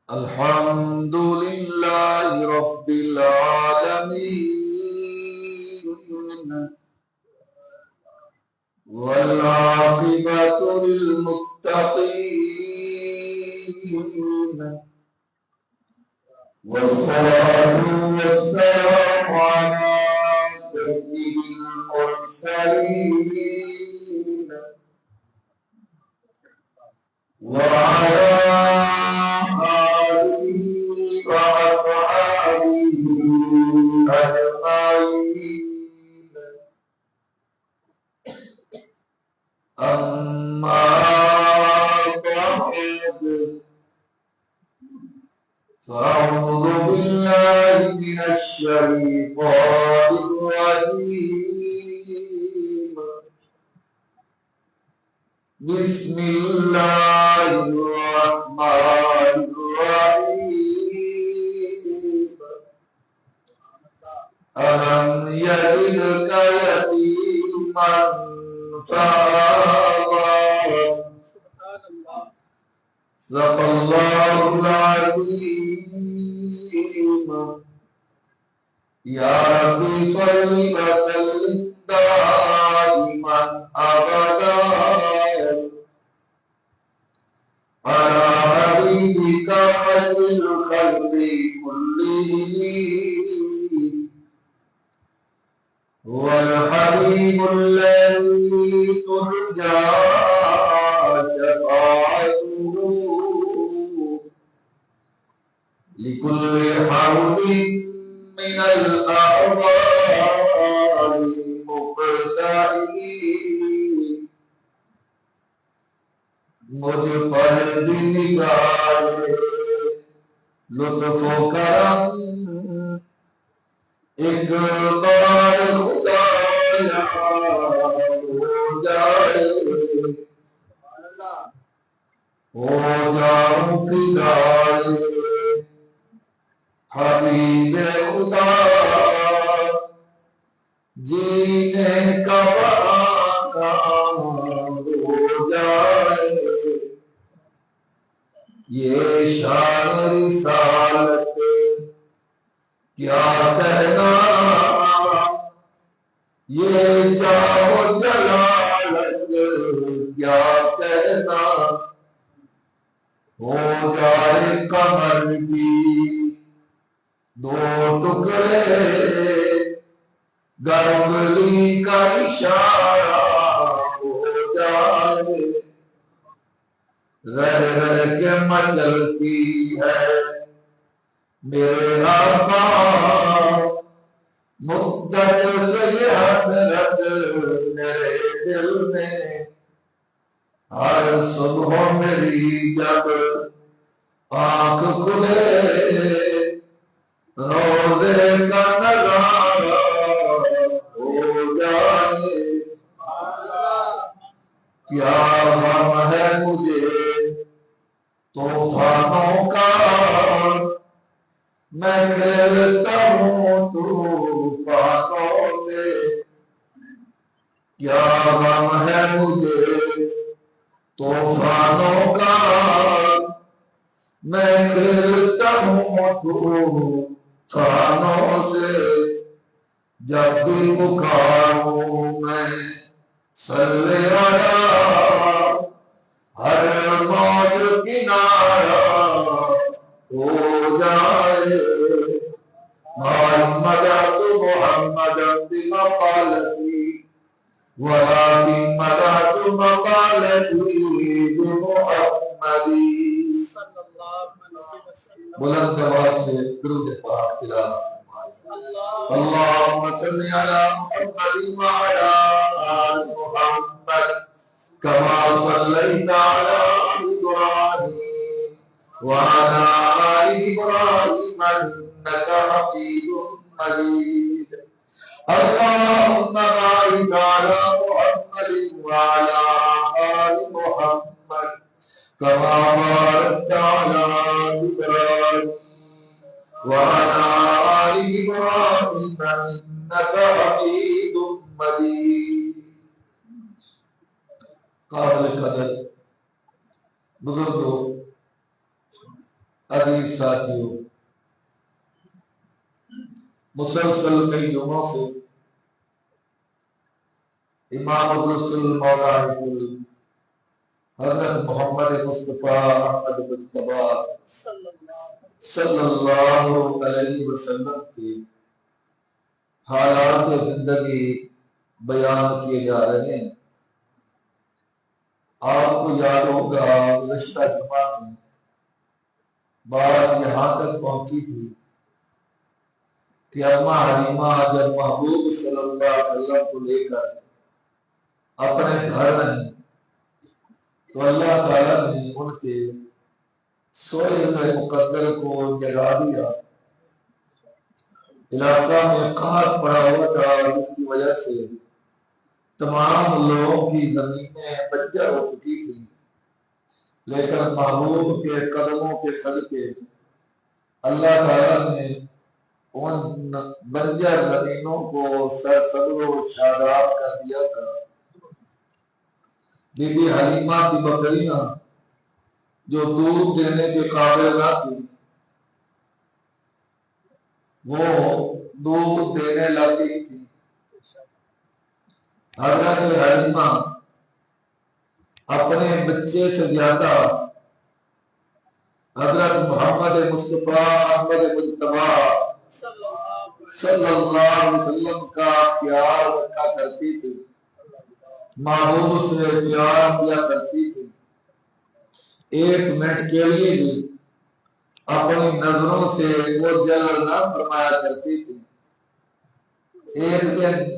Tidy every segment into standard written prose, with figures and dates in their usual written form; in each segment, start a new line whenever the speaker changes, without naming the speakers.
الحمد لله رب العالمين والعاقبة للمتقين والصلاة والسلام على سيد المرسلين وعلى آله وأصحابه أجمعين. أما بعد فأعوذ بالله من الشيطان الرجيم. بسم الله الرحمن الرحيم. ألم يجدك يتيما فآوى. صدق الله العظيم. يا ربي صل وسلم دائما أبدا على حبيبك خير الخلق كلهم. هو الحبيب الذي ترجى شفاعته لكل حول من الأعمال المقتدرين. مجھ پر نگاہ لطف و کرم ایک بار خدایا ہو جائے، ہو جاؤں فدائے حبیب خدا. جینے کا بہانہ ہو جائے، یہ شان رسالت کیا کہنا، یہ جاؤ جلالت کیا کہنا. ہو جائے قمر کی دو ٹکڑے، گربلی کا اشارہ ہو جائے. رہ رہ کے مچلتی ہے میرے آقا، مدت سے یہ حسرت میرے دل میں. ہر صبح میری جب آنکھ کھلے، روزے کا نظارہ ہو جائے. کیا غم ہے مجھے طوفانوں کا، میں کھیلتا ہوں طوفانوں سے. کیا غم ہے مجھے طوفانوں کا، میں کھیلتا ہوں طوفانوں سے. جب بھی پکاروں میں صلی علی، ہر موج کنارہ ہو جائے. محمد محمد بمقالتی ولكن مدحت مقالتی بمحمدی. بلند آواز سے درود پاک تلاوت. اللهم صل على محمد وعلى آل محمد كما صليت على إبراهيم وعلى آل إبراهيم إنك حميد مجيد. اللهم بارك على محمد وعلى آل محمد كما باركت على إبراهيم وعلى آل إبراهيم إنك حميد مجيد. قابل قدر بزرگوں، عزیز ساتھیوں، مسلسل کئی جمعوں سے امام الرسل مولانا حضرت محمد مصطفیٰ احمد مجتبی صلی اللہ علیہ وسلم کی حالات زندگی بیان کیے جا رہے ہیں۔ آپ کو یاد ہوگا گزشتہ جمعہ میں بات یہاں تک پہنچی تھی کہ اماں حلیمہ جب محبوب صلی اللہ علیہ وسلم کو لے کر اپنے گھر رہیں تو اللہ تعالیٰ نے ان کے سوئے ہوئے مقدر کو جگا دیا۔ علاقہ میں قحط پڑا ہوا تھا، جس کی وجہ سے تمام لوگوں کی زمینیں بنجر ہو چکی تھی، لیکن محبوب کے قدموں کے صدقے اللہ تعالیٰ نے ان بنجر زمینوں کو سرسبز و شاداب کر دیا تھا۔ بی بی حلیمہ کی بکریاں جو دودھ دینے کے قابل نہ تھی، وہ دودھ دینے لگی تھی۔ حضرت حلیمہ اپنے بچے سے زیادہ حضرت محمد مصطفیٰ احمد مجتبی صلی اللہ علیہ وسلم کا خیال رکھا کرتی تھی، محبوب سے پیار کیا کرتی تھی، ایک منٹ کے لیے بھی اپنی نظروں سے وہ جلوہ نہ فرمایا کرتی تھی۔ ایک دن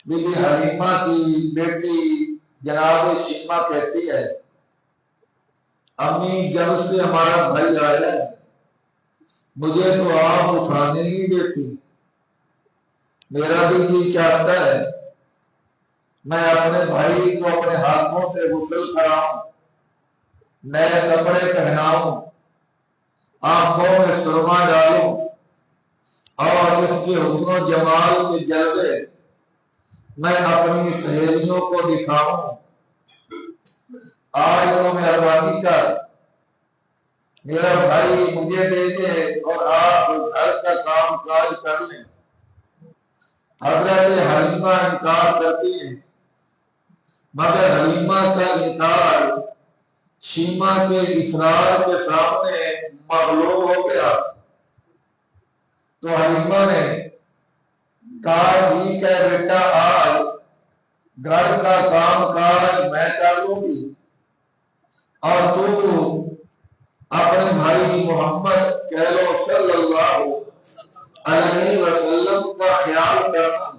بی بی حلیمہ کی بیٹی جناب شیمہ کہتی ہے، امی جب سے ہمارا بھائی آیا ہے مجھے تو آپ اٹھانے ہی دیتی، میرا بھی جی چاہتا ہے میں اپنے بھائی کو اپنے ہاتھوں سے غسل کراؤں، نئے کپڑے پہناؤں، آنکھوں میں سرما ڈالوں اور اس کے حسن و جمال کے جلوے میں اپنی سہیلیوں کو دکھاؤں۔ آج تو مہربانی کر میرا بھائی مجھے دے دے اور آپ گھر کا کام کاج کر لیں۔ حضرت حلیمہ انکار کرتی ہیں، مگر حلیمہ کا انکار شیمہ کے اصرار کے سامنے مغلوب ہو گیا۔ تو حلیمہ نے کہا ٹھیک ہے بیٹا، آج گھر کا کام کاج میں کر لوں گی اور تو اپنے بھائی محمد کہہ لو صلی اللہ علیہ وسلم کا خیال کرنا،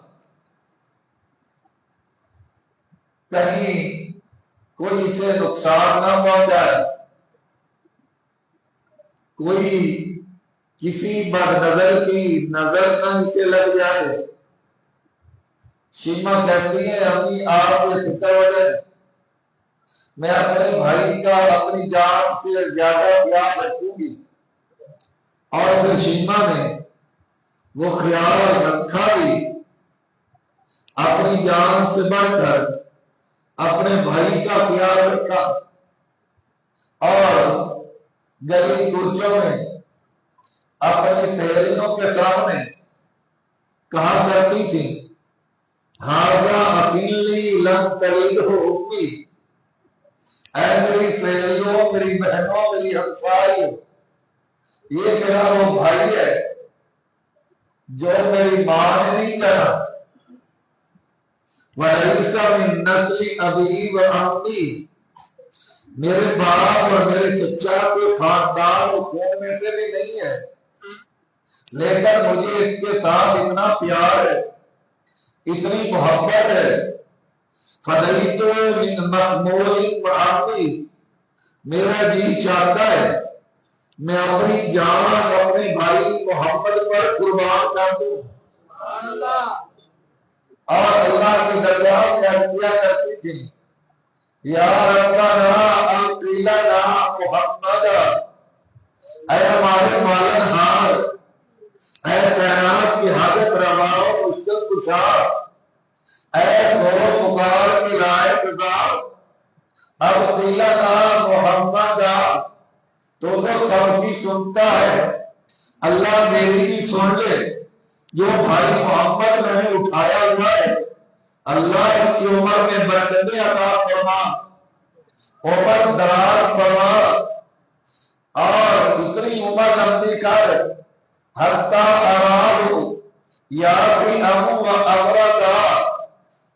کہیں کوئی اسے نقصان نہ پہنچائے، کوئی کسی بد نظر کی نظر نہ اسے لگ جائے۔ شیمہ کہتی ہے امی آپ یہ فکر ہو جائے، میں اپنے بھائی کا اپنی جان سے زیادہ خیال رکھوں گی۔ اور پھر شیمہ نے وہ خیال رکھا بھی، اپنی جان سے بڑھ کر اپنے بھائی کا خیال رکھا، اور گلی کوچوں میں اپنی سہیلیوں کے سامنے کہا کرتی تھی، ہاذا اخیلی لن تلدہ امی، اے میری سہیلیوں، میری بہنوں، میری ہمسائیوں، یہ میرا وہ بھائی ہے جو میری ماں نے نہیں جانا، وَلَيْسَ مِن نَسْلِ أَبِي وَأَمِّي، میرے باپ اور میرے چچا کے خاندان و خون میں سے بھی نہیں ہے، لیکن مجھے اس کے ساتھ اتنا پیار ہے، اتنی محبت ہے، فَدَيْتُ مِن مَقْمُولٍ وَعَمِّ، میرا جی چاہتا ہے میں اپنی جان اپنے بھائی محمد پر قربان کر دوں۔ اور اللہ کی درگاہ میں کیا کرتی تھی، یا ربنا انقل لنا محمد، اے ہمارے مالن ہار، اے کائنات کی حاجت روا و مشکل کشا، اے سو پکار کی لائق ذات، اب قیل لنا محمد تو سب کی سنتا ہے، اللہ میری بھی سن لے۔ جو بھائی محمد میں نے اٹھایا ہوا ہے، اللہ اس کی عمر میں برکتیں عطا فرما، عمر دراز فرما، اور اتنی عمر لمبی کر حتی ارادو یا بھی امو و ابردا،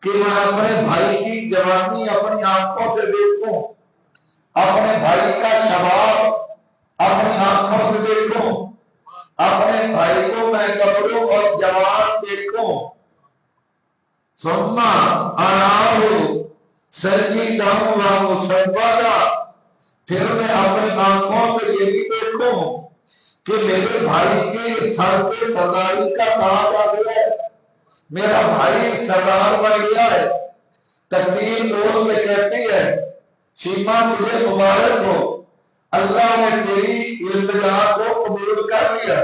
کہ میں اپنے بھائی کی جوانی اپنی آنکھوں سے دیکھوں، اپنے بھائی کا شباب اپنی آنکھوں سے دیکھوں، اپنے بھائی کو میں کپڑوں اور جوان دیکھوں۔ ثم اراہ سیدا و مسودا، پھر میں اپنی آنکھوں سے یہ بھی دیکھوں کہ میرے بھائی کے سر پہ سرداری کا تاج آ گیا ہے، میرا بھائی سردار بن گیا ہے۔ تکبیر بول کے کہتی ہے شیما تجھے مبارک ہو، اللہ نے تیری التجا کو قبول کر لیا،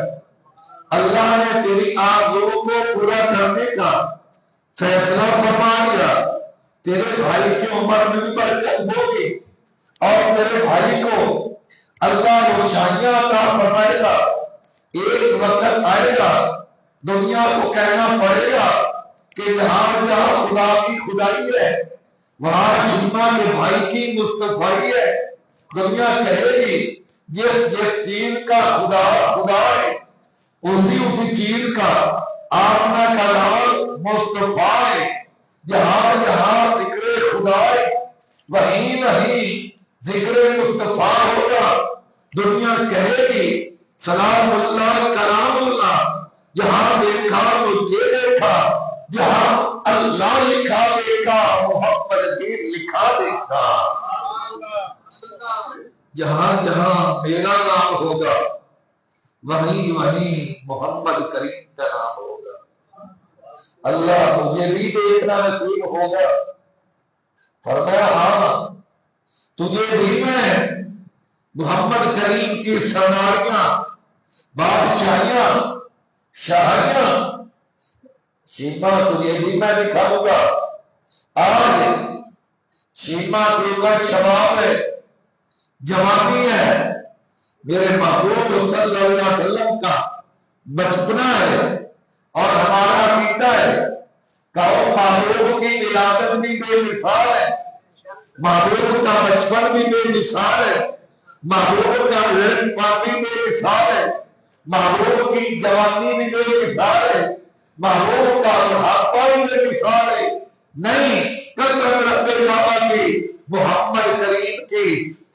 اللہ نے تیری آرزو کو پورا کرنے کا فیصلہ فرما لیا۔ تیرے بھائی کی عمر میں بھی برکت ہوگی اور تیرے بھائی کو اللہ روشنیاں عطا فرمائے گا۔ ایک وقت آئے گا دنیا کو کہنا پڑے گا کہ جہاں جہاں خدا کی خدائی ہے وہاں شیما کے بھائی کی مصطفیٰ ہے۔ دنیا کہے گی جس چیز کا خدا خدا ہے، اسی چیز کا آمنہ کا نام مصطفیٰ ہے۔ جہاں جہاں ذکر خدا ہے وہیں وہیں ذکر مصطفیٰ ہوگا۔ دنیا کہے گی سلام اللہ کرام اللہ، جہاں دیکھا مجھے دیکھا، جہاں اللہ لکھا دیکھا محمد دین لکھا دیکھا۔ جہاں جہاں میرا نام ہوگا وہیں وہیں محمد کریم کا نام ہوگا۔ اللہ مجھے بھی دیکھنا نصیب ہوگا۔ فرمایا ہاں تجھے بھی میں محمد کریم کی سرداریاں، بادشاہیاں، شاہیاں، شیما تجھے بھی میں دکھاؤں گا۔ آج شیما کے اوپر شباب ہے، جوانی ہے، میرے محبوب صلی اللہ علیہ وسلم کا بچپنا ہے، اور ہمارا عقیدہ ہے کہ وہ محبوب کی ولادت بھی بے مثال ہے، محبوب کا بچپن بھی بے مثال ہے، محبوب کا لڑکپن بھی بے مثال ہے، محبوب کی جوانی بھی بے مثال ہے، محبوب کا بڑھاپا بھی بے مثال ہے۔ نہیں، قسم رب بابا کی محمد کریم کی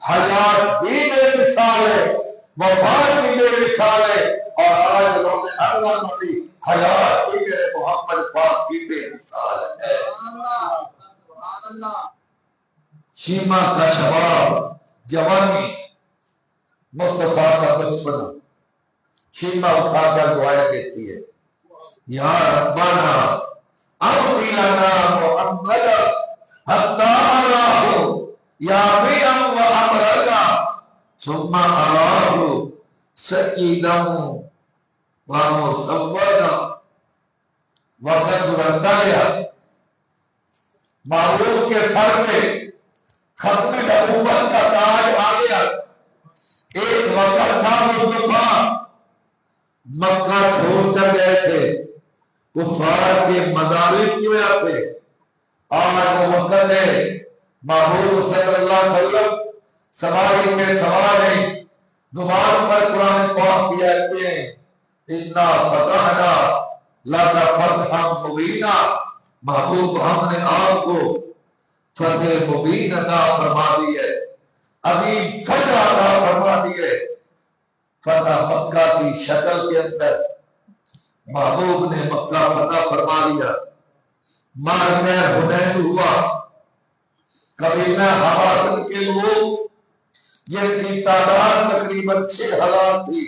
حیات بھی بے مثال ہے، وفات بھی بے مثال ہے، اور آج روز انور میں حیات بھی میرے محمد پاک کی بے مثال ہے۔ شیما کا شباب، جوانی، مصطفیٰ کا بچپن، شیما اٹھا کر دعائیں دیتی ہے یا ربنا اعطِ لنا محمد حتی اراہ یابیا و امردا ثم اراہ سیدا و مسودا۔ وقت گزرتا گیا، محبوب کے سر پہ ختم نبوت کا تاج آ گیا۔ ایک وقت تھا مصطفیٰ مکہ چھوڑ کر گئے تھے کفار کے مدارس کی وجہ سے، آج وہ وقت ہے محبوب صلی اللہ علیہ وسلم سواری میں سوار ہیں، زبان پر قرآن پاک کی آیتیں انا فتحنا لک فتحا مبینا، محبوب ہم نے آپ کو فتح مبین عطا فرما دی ہے، ابھی فتح عطا فرما دی ہے۔ فتح مکہ کی شکل کے اندر محبوب نے مکہ فتح فرما لیا، مارنے حنین ہوا، قبیلہ حوازن کے لوگ جن کی تعداد تقریباً 6000 تھی،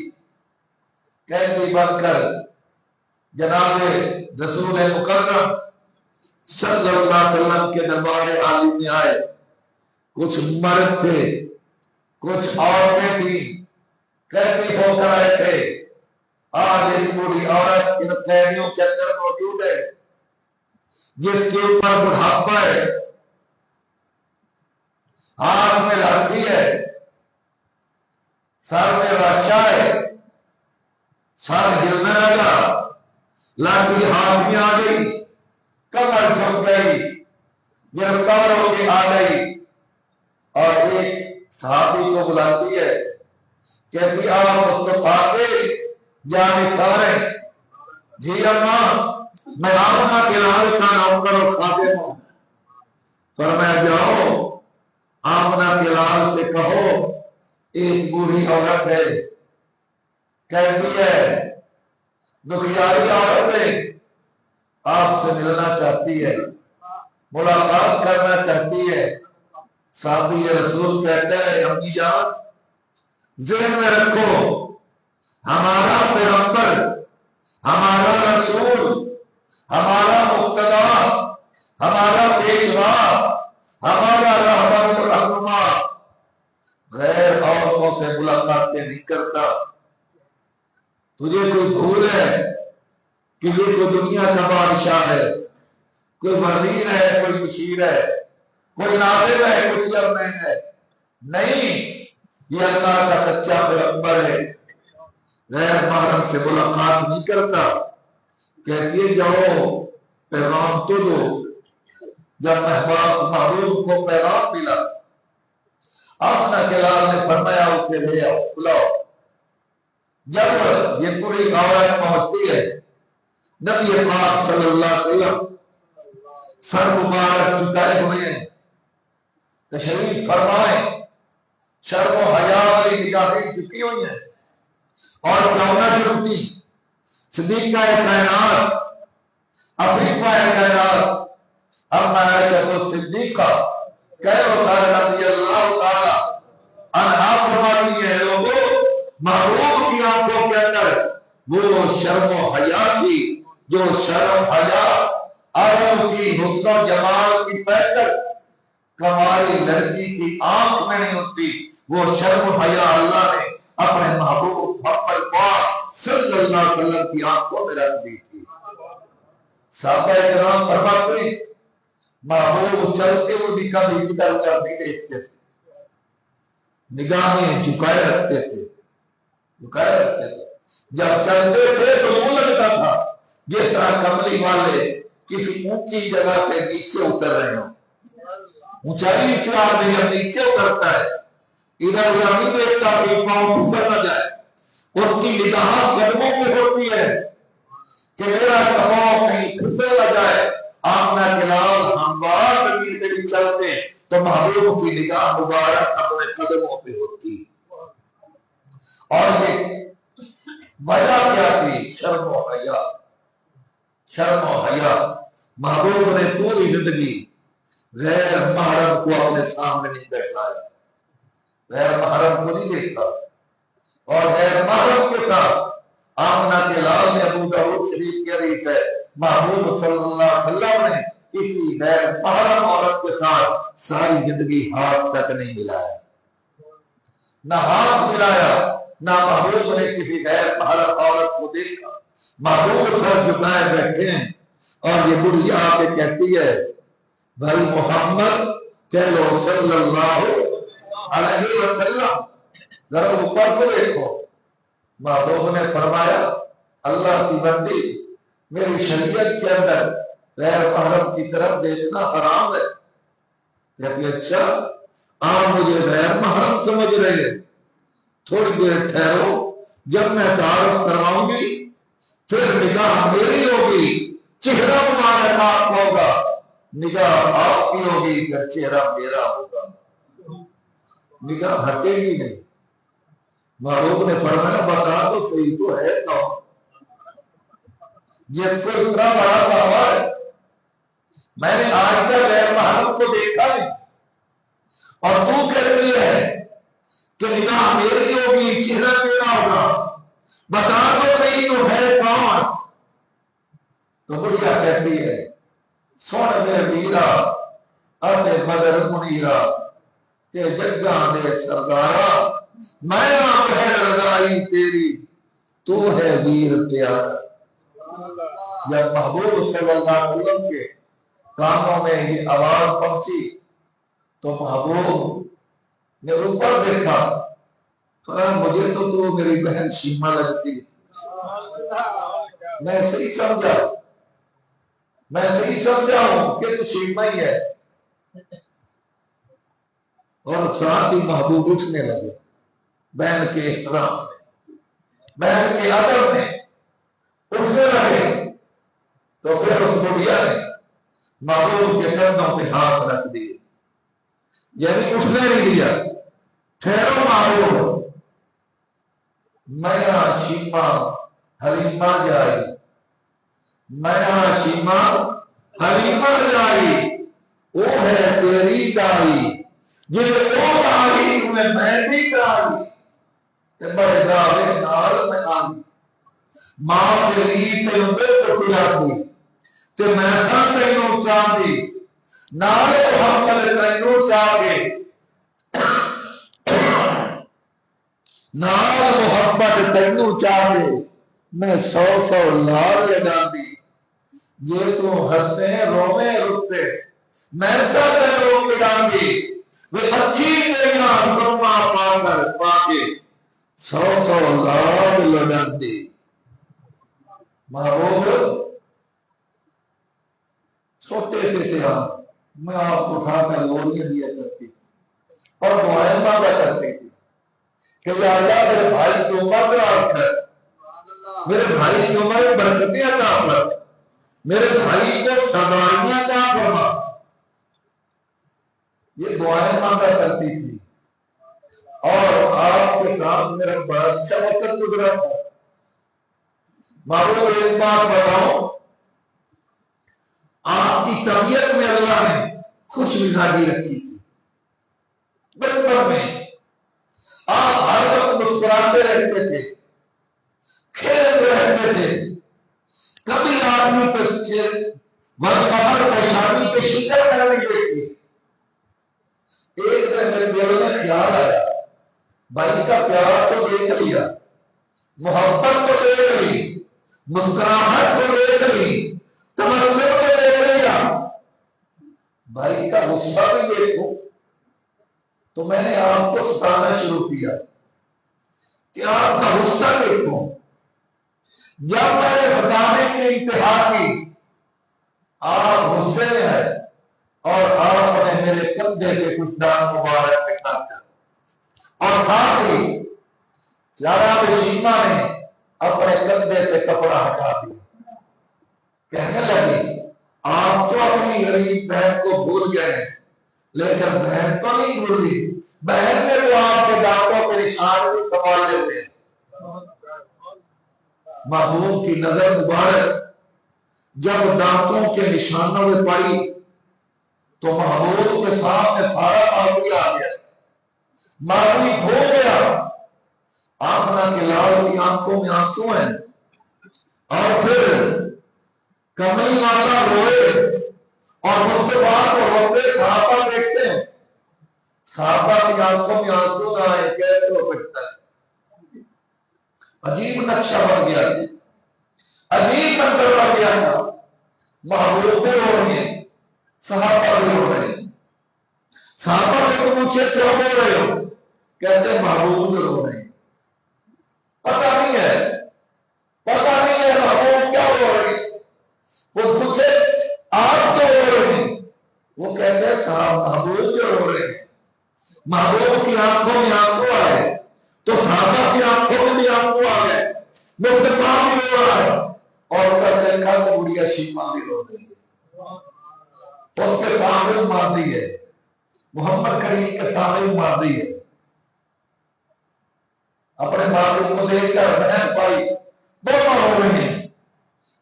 قیدی بن کر جناب رسول مکرم صلی اللہ علیہ وسلم کے دربار عالی میں آئے۔ کچھ مرد تھے، کچھ عورتیں تھیں، قیدی ہو کر آئے تھے۔ آج ایک بوڑھی عورت ان قیدیوں کے اندر موجود ہے جس کے اوپر بڑھاپا ہے، ہاتھ میں لاٹھی ہے، سر میں بادشاہ ہے، سر ہلنے لگا، لاٹھی ہاتھ میں آ گئی، کمر جھک گئی، گرفتار ہو کے آ گئی، اور ایک صحابی کو بلاتی ہے، کہتی آپ مصطفیٰ کے جانثار ہیں؟ جی اماں، میں آمنہ بلال کا نوکر و خادم ہوں۔ فرمایا جاؤ آمنہ بلال سے کہو ایک بوڑھی عورت ہے، کہتی ہے دکھیاری عورت ہے، آپ سے ملنا چاہتی ہے، ملاقات کرنا چاہتی ہے۔ صحابی رسول کہتا ہے امی جان ذہن میں رکھو، ہمارا پیغمبر، ہمارا رسول، ہمارا مقتدا، ہمارا پیشوا، ہمارا رہبر و رہنما غیر عورتوں سے ملاقاتیں نہیں کرتا۔ تجھے کوئی بھول ہے کہ یہ کوئی دنیا کا بادشاہ ہے، کوئی وزیر ہے، کوئی مشیر ہے، کوئی ناظر ہے، کوئی چیئرمین ہے؟ نہیں، یہ اللہ کا سچا پیغمبر ہے، غیر محرم سے ملاقات نہیں کرتا۔ کہتی ہے جاؤ پیغام تو دو۔ جب محبوب کو پیغام ملا، آمنہ کے لال نے فرمایا اسے لے آؤ، بلاؤ۔ جب یہ پوری عورت پہنچتی ہے، نبی پاک صلی اللہ علیہ وسلم سر مبارک جھکائے ہوئے ہیں، تشریف فرمائیں، شرم و حیا والی نگاہیں جھکی ہوئی ہیں، اور کیوں نہ جھکتی؟ صدیقہ کائنات، عفیفہ کائنات، اما عائشہ صدیقہ کہو سارے رضی اللہ تعالی عنہا فرماتی ہے لوگوں محبوب کی آنکھوں کے اندر وہ شرم و حیا تھی جو شرم حیا عالم کی حسن و جمال کی بہتر کمائی لڑکی کی آنکھ میں نہیں ہوتی، وہ شرم و حیا اللہ نے اپنے محبوب محمد پاک صلی اللہ علیہ وسلم کی آنکھوں میں رکھ دی تھی۔ صحابہ کرام فرماتے ہیں محبوب چلتے وہ بھی کبھی ادھر ادھر نہیں دیکھتے تھے، نگاہیں جھکائے رکھتے تھے، جھکائے رکھتے تھے۔ جب چلتے تھے تو یوں لگتا تھا جس طرح کملی والے کسی اونچی جگہ سے نیچے اتر رہے ہوں۔ اونچائی سے آدمی جب نیچے اترتا ہے ادھر ادھر نہیں دیکھتا کہ پاؤں پھسل نہ جائے، اس کی نگاہ قدموں پہ ہوتی ہے کہ میرا قدم کہیں پھسل نہ جائے۔ آمنہ کے لال ہموار زمین پہ بھی چلتے تو محبوب کی نگاہ مبارک اپنے قدموں پہ ہوتی۔ اور یہ وجہ کیا تھی؟ شرم و حیا، شرم و حیا۔ محبوب نے پوری زندگی غیر محرم کو اپنے سامنے نہیں بیٹھایا، غیر محرم کو نہیں دیکھا، اور غیر محرم کے ساتھ آمنہ کے لال نے ابو داؤد شریف کی حدیث ہے محبوب صلی اللہ علیہ وسلم نے کسی غیر محرم عورت کے ساتھ ساری زندگی ہاتھ تک نہیں ملایا، نہ ہاتھ ملایا، نہ محبوب نے کسی غیر محرم عورت کو دیکھا۔ محبوب سر جھکائے بیٹھے ہیں اور یہ بڑھیا آ کے کہتی ہے بھائی محمد کہہ لو صلی اللہ علیہ وسلم، ذرا اوپر کو دیکھو۔ محبوب نے فرمایا اللہ کی بندی میری شریعت کے اندر غیر محرم کی طرف دیکھنا حرام ہے۔ کہتی اچھا آپ مجھے غیر محرم سمجھ رہے ہیں، تھوڑی دیر ٹھہرو، جب میں تعارف کرواؤں گی پھر نگاہ میری ہوگی، چہرہ تمہارا آپ ہوگا، نگاہ آپ کی ہوگی، پھر چہرہ میرا ہوگا، نگاہ ہٹے گی نہیں۔ محبوب نے فرمایا بتا تو صحیح تو ہے کون جس کو اتنا بڑا دعویٰ ہے؟ میں نے آج تک غیر محرم کو دیکھا نہیں، اور تو کہتی ہے کہ نگاہ میری ہوگی، چہرہ میرا ہوگا، بتا تو صحیح تو ہے کون؟ تو بڑھیا کہتی ہے سن دے میرا اتے بدر منیرا تے جگاں دے سردارا، میں پہل رضائی تیری تو ہے ویر پیارا۔ جب محبوب صلی اللہ علیہ وسلم کے کانوں میں یہ آواز پہنچی تو محبوب نے اوپر دیکھا فرمایا مجھے تو میری بہن شیما لگتی، میں صحیح سمجھا ہوں کہ تو شیما ہی ہے۔ اور ساتھ ہی محبوب اٹھنے لگے بہن کے احترام میں، بہن کے ادب میں اٹھنے لگے۔ تو پھر اس بڑھیا نے محبوب کے کندھوں پہ ہاتھ رکھ دیے، یعنی اٹھنے نہیں دیا۔ ٹھہرو محبوب، میاں شیما حلیمہ جائی، میاں شیما حلیمہ جائی، وہ ہے تیری دائی، جن وہ دائی تمہیں میں بھی دائی، تے بڑے دعوے نال میں آئی، ماں تیری تے اندر تو پلاتی، تے میں سا تینوں چاہتی، نالے محمد تینوں چاہتے، نال محمد تینوں چاہتے، میں 100 لال لگا دی، یہ تو ہنسے روے رکتے، میں سا تینوں لگا دی، وہ اچھی تیرا سرما پا کر پاکے 100 لال لگا دی۔ محبوب چھوٹے سے تھے آپ، میں آپ کو اٹھا کر لوریاں دیا کرتی تھی اور دعائیں مانگا کرتی تھی کہ یا اللہ میرے بھائی کی عمر دراز کر، میرے بھائی کی عمر میں برکتیں عطا کر، میرے بھائی کو سوانیاں عطا فرما، یہ دعائیں مانگا کرتی تھی۔ اور آپ کے ساتھ میرا بڑا اچھا وقت گزرا تھا۔ معلوم ایک بات بتاؤں، آپ کی طبیعت میں اللہ نے خوش مزاجی رکھی تھی، بچپن میں آپ ہر وقت مسکراتے رہتے تھے، کھیلتے رہتے تھے، کبھی آدمی پہ کمر پیشانی پہ شکر کرنے دیتی۔ ایک دن میرے دل میں خیال آیا، بھائی کا پیار تو دیکھ لیا، محبت تو دیکھ لی، مسکراہٹ تو دیکھ لی، تمسک تو دیکھ لیا، بھائی کا غصہ بھی دیکھو۔ تو میں نے آپ کو ستانا شروع کیا کہ آپ کا غصہ دیکھو۔ جب میں نے ستانے کی انتہا کی، آپ غصے میں ہیں اور آپ نے میرے کندھے پہ کچھ دان مبارک سے کھایا، اور ساتھ ہی جناب شیما نے اپنے کندھے سے کپڑا ہٹا دیا، کہنے لگی آپ تو اپنی غریب بہن کو بھول گئے، لیکن بہن تو نہیں بھولی، بہن نے تو آپ کے دانتوں کے نشان بھی کمالے ہوئے۔ محبوب کی نظر مبارک جب دانتوں کے نشانوں میں پڑی تو محبوب کے سامنے سارا معمولی آ گیا، معمولی کھو گیا۔ آمنہ کے لال کی آنکھوں میں آنسو ہیں، اور پھر کملی والا روئے، اور اس کے بعد وہ روتے صحابہ دیکھتے ہیں، صحابہ کی آنکھوں میں آنسو نہ آئے، کیسے ہو سکتا ہے؟ عجیب نقشہ بن گیا، عجیب منظر بن گیا تھا۔ محبوب بھی رو رہے ہیں، صحابہ بھی رو رہے ہیں۔ صحابہ نے تو پوچھے کیوں رو رہے ہو؟ کہتے محبوب بھی رو رہے ہیں۔ پتہ نہیں ہے محبوب کیا رو رہے ہیں۔ وہ پوچھے آپ کیوں رو رہے ہیں؟ وہ کہتے ہیں صاحب محبوب جو رو رہے ہیں۔ محبوب کی آنکھوں میں آنسو آئے تو صحابہ کی آنکھوں میں بھی آنسو آ گئے، مصطفیٰ بھی رو رہا ہے، اور کہتے ہیں کل بڑھیا شیما بھی رو رہی ہے، اس کے سامنے ماضی ہے، محمد کریم کے سامنے ماضی ہے۔ اپنے ماضی کو دیکھ کر بہن بھائی دونوں رو رہے ہیں،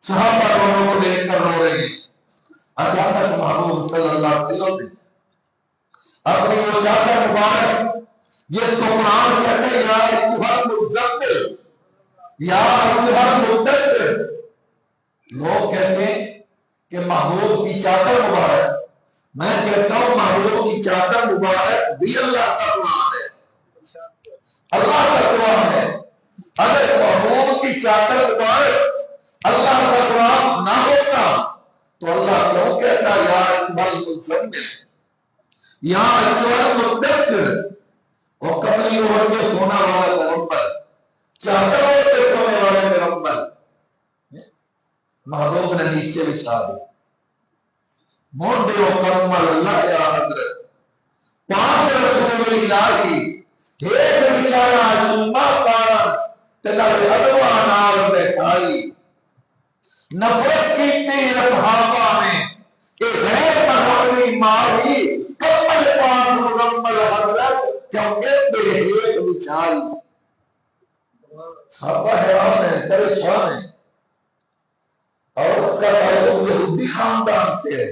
صحابہ دونوں کو دیکھ کر رو رہے ہیں۔ اچانک محبوب صلی اللہ علیہ وسلم نے اپنی وہ چادر مبارک جس کو قرآن کہتے ہیں یا ایھا المزمل، یا ایھا المدثر، لوگ کہتے ہیں کہ محبوب کی چادر مبارک، میں کہتا ہوں محبوب کی چادر مبارک بھی اللہ کا قرآن ہے، اللہ کا قرآن ہے۔ اگر محبوب کی چادر مبارک اللہ کا قرآن نہ ہوتا تو اللہ کیوں کہتا یا ایھا المزمل، یا ایھا المدثر، وہ کملی اوڑھ کے سونا والا پیغمبر، چادر اوڑھ کے سونے والے پیغمبر محبوب نے نیچے بچھا دی، موڈے و کرمل اللہ یا حضرت پاک رسول الہی ایک بچھایا سنما پارا تنال ادوا نال بیٹھائی، نفرت کیتی اصحابہ نے کہ غیر محرمی ماری کمل پاک مکمل حضرت کیونکہ بے ایک بچھائی۔ صحابہ حیران ہیں، پریشان ہیں، عورت کا تعلق یہودی خاندان سے ہے،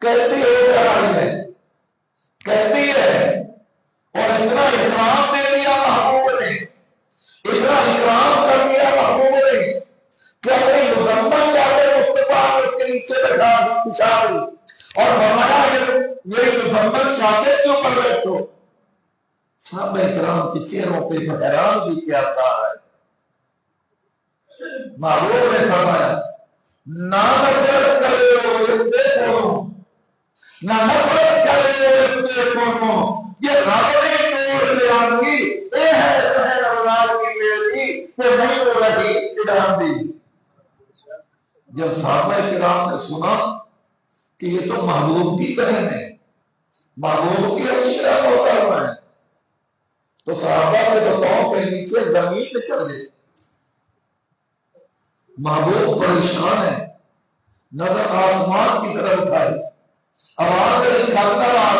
کہتی ہے لڑائی ہے، کہتی ہے، اور اتنا اکرام دے دیا محبوب نے، اتنا اکرام کر دیا محبوب نے کہ اپنی مذمت چاہتے مصطفیٰ اس کے نیچے بچھا دی اور فرمایا یہ مذمت چاہتے کیوں کر بیٹھو؟ صحابہ اکرام کے چہروں پہ حیران بھی کیا تھا ہے۔ محبوب نے فرمایا نہ نفرت کرے ہو اس پہ کونوں، نہ نفرت کرے ہو اس پہ کونوں، یہ راوڑی نور لے آنگی اے ہے سہر اولاد کی میری کہ نہیں ہو رہی ادام دی۔ جب صحابہ کرام نے سنا کہ یہ تو محبوب کی بہن ہے، محبوب کی عشیرہ محترمہ ہے، تو صحابہ کے بتاؤں کے نیچے زمین نکل گئی۔ محبوب پریشان ہے، نظر آسمان کی طرف اٹھائی، آواز نکالتا رہا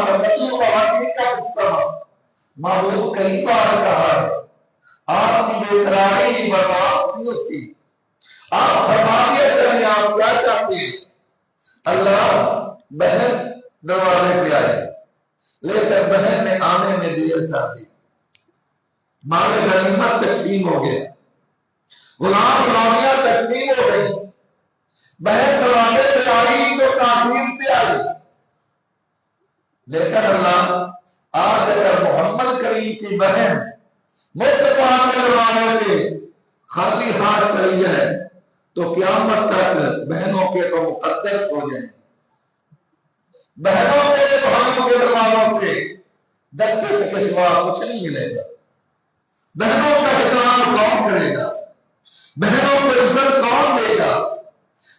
کا محبوب کئی بار کہا ہے آپ کی بے قراری برداشت نہیں ہوتی، آپ فرمائیے کریں آپ کیا چاہتے ہیں؟ اللہ بہن دروازے پہ آئے لیکن بہن نے آنے میں دیر کر دی، مال غنیمت تقسیم ہو گیا، غلام غلامیاں تقسیم ہو گئی، بہن دروازے پہ آئی تو تاخیر پہ آئی، لیکن اللہ آج اگر محمد کریم کی بہن مصطفیٰ کے دروازے پہ خالی ہاتھ چلی جائے تو قیامت تک بہنوں کے تو مقدس ہو جائیں، بہنوں کے بہنوں کے دروازوں پہ دکے کے سوا کچھ نہیں ملے گا، بہنوں کا احترام کون کرے گا، بہنوں کو عزت کون دے گا،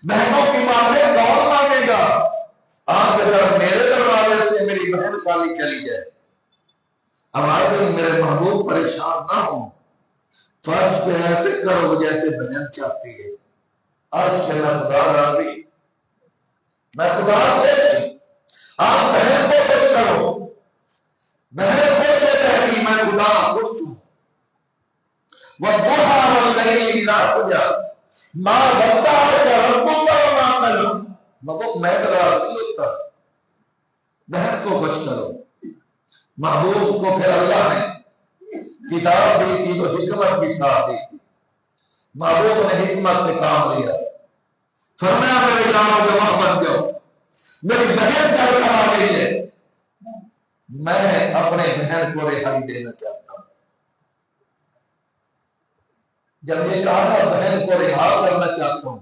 بہنوں کی باتیں کون مانے گا؟ آج اگر میرے دروازے سے میری بہن خالی چلی جائے، ہمارے دن میرے محبوب پریشان نہ ہوں، فرش پہ ایسے کرو جیسے بہن چاہتی ہے، آج کے میں خدا راضی، میں خدا خوش، آپ بہن کو خوش کرو، بہن خوش ہے کہ میں خدا خوش ہوں۔ وَالضُّحَىٰ وَاللَّيْلِ إِذَا سَجَىٰ مَا وَدَّعَكَ رَبُّكَ وَمَا قَلَىٰ۔ مگر میں قرار نہیں ہوتا، بہن کو خوش کرو۔ محبوب کو پھر اللہ نے کتاب دی تھی تو حکمت بھی ساتھ دی تھی، محبوب نے حکمت سے کام لیا، فرمایا میرے جانو گواہ بن جاؤ، میری بہن چل کر آ گئی ہے، میں اپنے بہن کو رہائی دینا چاہتا ہوں۔ جب یہ کہا بہن کو رہا کرنا چاہتا ہوں،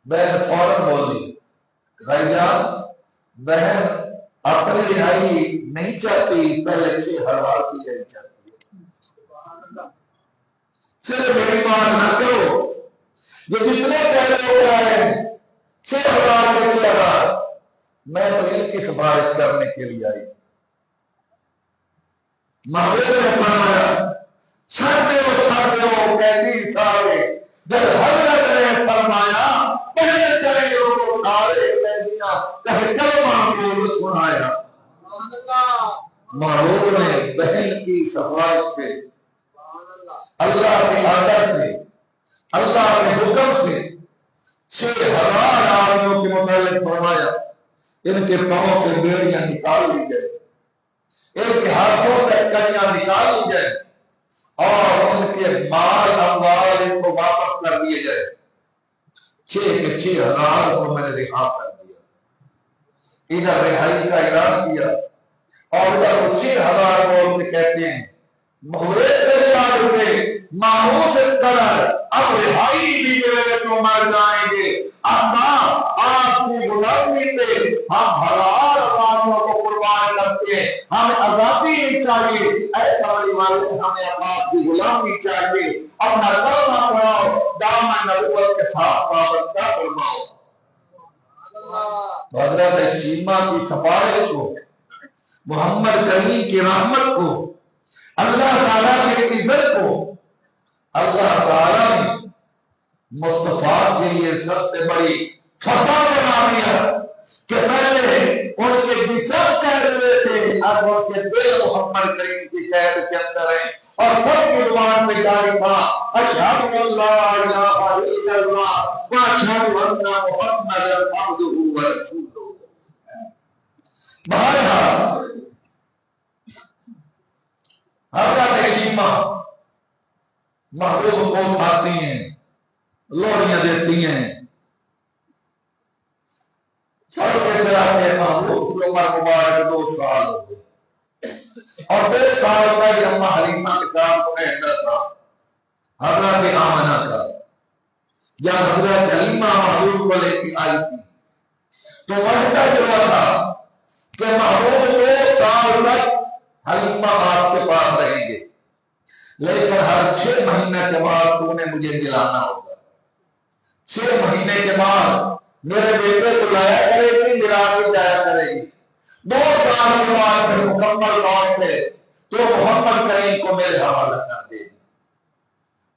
بہن فوراً بولی بھائی جان بہن اپنی رہائی نہیں چاہتی، پہلے 6,000 کی رہائی چاہتی ہے۔ صرف میری بات نہ کرو، جو جتنے پہلے ہو آئے 6,000 کے 6,000 میں تو ان کی سفارش کرنے کے لیے آئی۔ محبوب نے فرمایا چھڑ دو قیدی سارے، جب حضرت نے فرمایا پہلے چلے وہ سارے قیدیاں کہے کلمہ کو سنایا۔ محبوب نے بہن کی سفارش پہ اللہ کے آدر سے، اللہ کے حکم سے 6,000 آدمیوں کے متعلق فرمایا ان کے پاؤں سے بیڑیاں نکال لی گئے، ان کے ہاتھوں سے کڑیاں نکال لی گئے اور ان کے مال اموال ان کو واپس کر دیے گئے۔ 6,000 کو میں نے رہا کر دیا، ادھر رہائی کا اعلان کیا اور ادھر 6,000 کو ان کہتے ہیں محرے تیار ہوئے مانوس قدر اب رہائی بھی میرے تو مر جائیں گے، آقا آپ کی غلامی پہ ہم 1,000 آدمیوں کو قربان کرتے کرتے ہیں ہمیں آزادی نہیں چاہیے، اے کملی والے ہمیں آپ کی غلامی چاہیے، اپنا کلمہ پڑھاؤ، دامن نبوت کے ساتھ وابستہ فرماؤ۔ تو حضرت شیمہ کی سفارش کو، محمد کریم کی رحمت کو، اللہ تعالیٰ کی عزت کو اللہ تعالیٰ نے مصطفیٰ کے لیے سب سے بڑی فتح بنا دیا کہ پہلے ان کے جسم قید ہوئے تھے، اب ان کے دل محمد کریم کی قید کے اندر ہیں، اور سب کی زبان پہ جاری تھا اشہد ان لا الہ الا اللہ واشہد ان محمدا عبدہ ورسولہ۔ بہرحال حضرت شیمہ محبوب کو اٹھاتی ہیں، لوڑیاں دیتی ہیں، چھوڑ کے چلاتے محبوب کی عمر مبارک 2 سال ہو گئے، اور 2 سال کا یہ اماں حلیمہ کے کام کو رہتا تھا حضرت آمنہ کا۔ جب حضرت حلیمہ محبوب کو لے کے آئی تھی تو وحدہ جو تھا کہ محبوب 2 سال تک حلیمہ آپ کے پاس رہیں گے، لیکن ہر 6 مہینے کے بعد تو نے مجھے ملانا ہوگا، 6 مہینے کے بعد میرے بیٹے کو لایا کرے گی، ملا کے جایا کرے گی، 2 سال کے بعد پھر مکمل طور پہ تو محمد کریم کو میرے حوالہ کر دے گی۔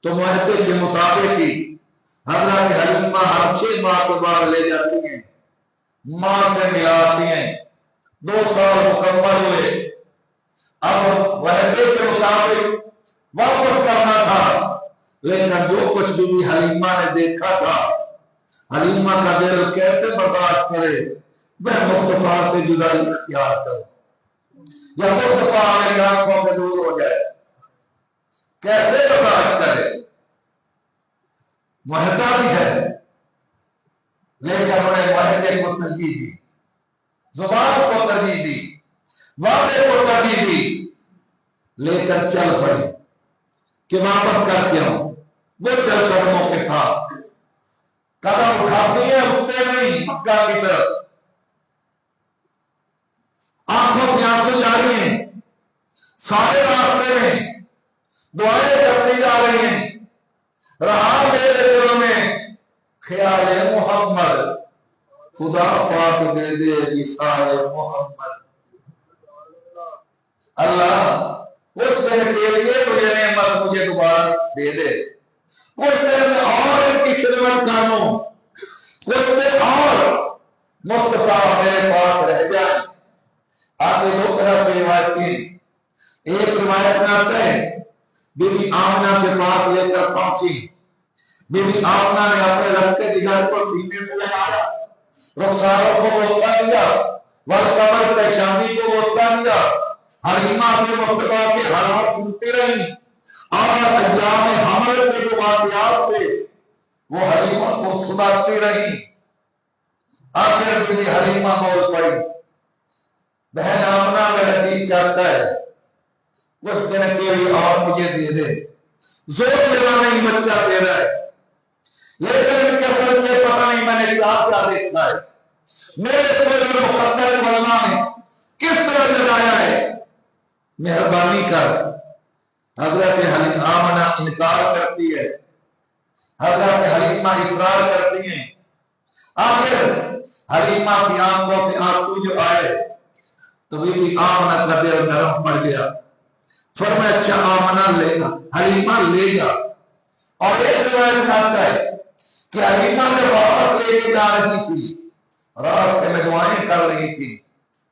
تو معاہدے کے مطابق ہی حضرت حلیمہ ہر 6 ماہ کے بعد لے جاتی ہیں، ماں سے ملاتی ہیں، 2 سال مکمل ہوئے، اب وعدے کے مطابق واپس کرنا تھا، لیکن جو کچھ بھی حلیمہ نے دیکھا تھا، حلیمہ کا دل کیسے برداشت کرے میں مصطفیٰ سے جدائی اختیار کروں یا مصطفیٰ میری آنکھوں سے دور ہو جائے، کیسے برداشت کرے؟ معاہدہ بھی ہے لیکن انہیں معاہدے کو ترجیح دی، زبان کو ترجیح دی، وعدے کو ترجیح دی، لے کر چل پڑی کہ واپس کر کے آؤں۔ وہ چل قدموں کے ساتھ قدم اٹھاتی ہیں، اٹھتے نہیں مکہ کی طرف، آنکھوں سے آنسو جاری ہیں، سارے راستے میں دعائیں کرتی جا رہی ہیں، رہا میرے دل میں خیال محمد، خدا پاک دے دے وصال محمد۔ اللہ اس دن کے لیے مجھے نعمت مجھے دوبارہ دے دے، کچھ دن میں اور ان کی خدمت کروں، کچھ دن اور مصطفیٰ میرے پاس رہ جائیں۔ آگے 2 طرح کی روایتیں، ایک روایت میں آتا ہے بی بی آمنہ کے پاس لے کر پہنچی، بی بی آمنہ نے اپنے لڑکے کی جان کو سینے سے لگایا، رخساروں کو بوسہ دیا، والقمر پیشانی کو بوسہ دیا، حلیمہ سے مصطفیٰ کے حالات سنتی رہی، اور ایام حمل کے جو واقعات تھے وہ حلیمہ کو سناتی رہی۔ آخر بھی حلیمہ بول پڑی، بہن آمنہ میرا دل چاہتا ہے کچھ دن کے لیے اور مجھے دے دے، زور میرا نہیں بچہ دے رہا ہے، لیکن ان کے سر کے پتہ نہیں میں نے کیا دیکھا ہے، میرے سر میں مقدر بولنا ہے کس طرح لگایا ہے، مہربانی کر۔ حضرت آمنہ انکار کرتی ہے، حضرت حلیمہ اقرار کرتی ہیں، آخر حلیمہ کی آنکھوں سے آنسو جو آئے تو بی بی آمنہ کا دل نرم پڑ گیا، فرمایا اچھا آمنہ لے گا، حلیمہ لے گا۔ اور ایک روایت آتا ہے کہ حلیمہ نے واپس لے کے جا رہی تھی، راستے میں دعائیں کر رہی تھی،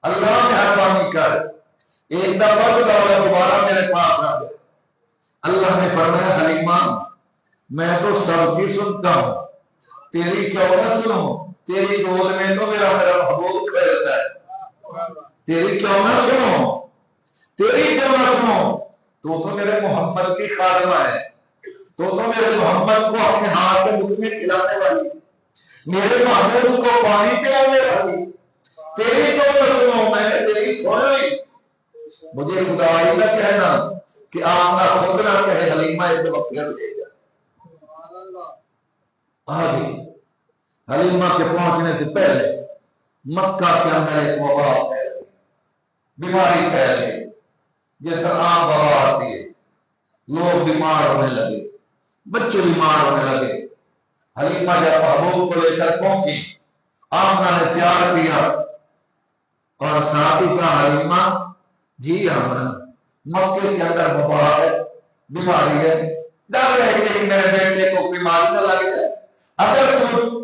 اللہ مہربانی کر ایک دفعہ دوبارہ میرے پاس آ گئے۔ اللہ نے فرمایا حلیمہ میں تو سب کی سنتا ہوں، تیری کیوں نہ سنوں، تیری گود میں تو میرا محبوب کھیلتا ہے، تیری کیوں نہ سنوں، تیری کیوں نہ سنوں، تو میرے محمد کی خادمہ ہے، تو میرے محمد کو اپنے ہاتھ میں مجھ میں کھلانے والی، میرے محبوب کو پانی پلانے والی، تیری کیوں نہ سنوں، میں نے تیری سن لی۔ مجھے خدائی نہ کہنا کہ آمنہ خود نہ کہے حلیمہ ایک دفعہ پھر لے گا۔ آگے حلیمہ کے پہنچنے سے پہلے مکہ کے اندر ایک وبا پھیل گئی، بیماری پھیل گئی، جس طرح عام وبا آتی ہے، لوگ بیمار ہونے لگے، بچے بیمار ہونے لگے۔ حلیمہ جب محبوب کو لے کر پہنچی، آمنہ نے پیار کیا اور ساتھ ہی کہا حلیمہ جی آمنہ مکے کے اندر وبا ہے، بیماری ہے، ڈر ہے کہ میرے بیٹے کو بیماری نہ لگ جائے، اگر تم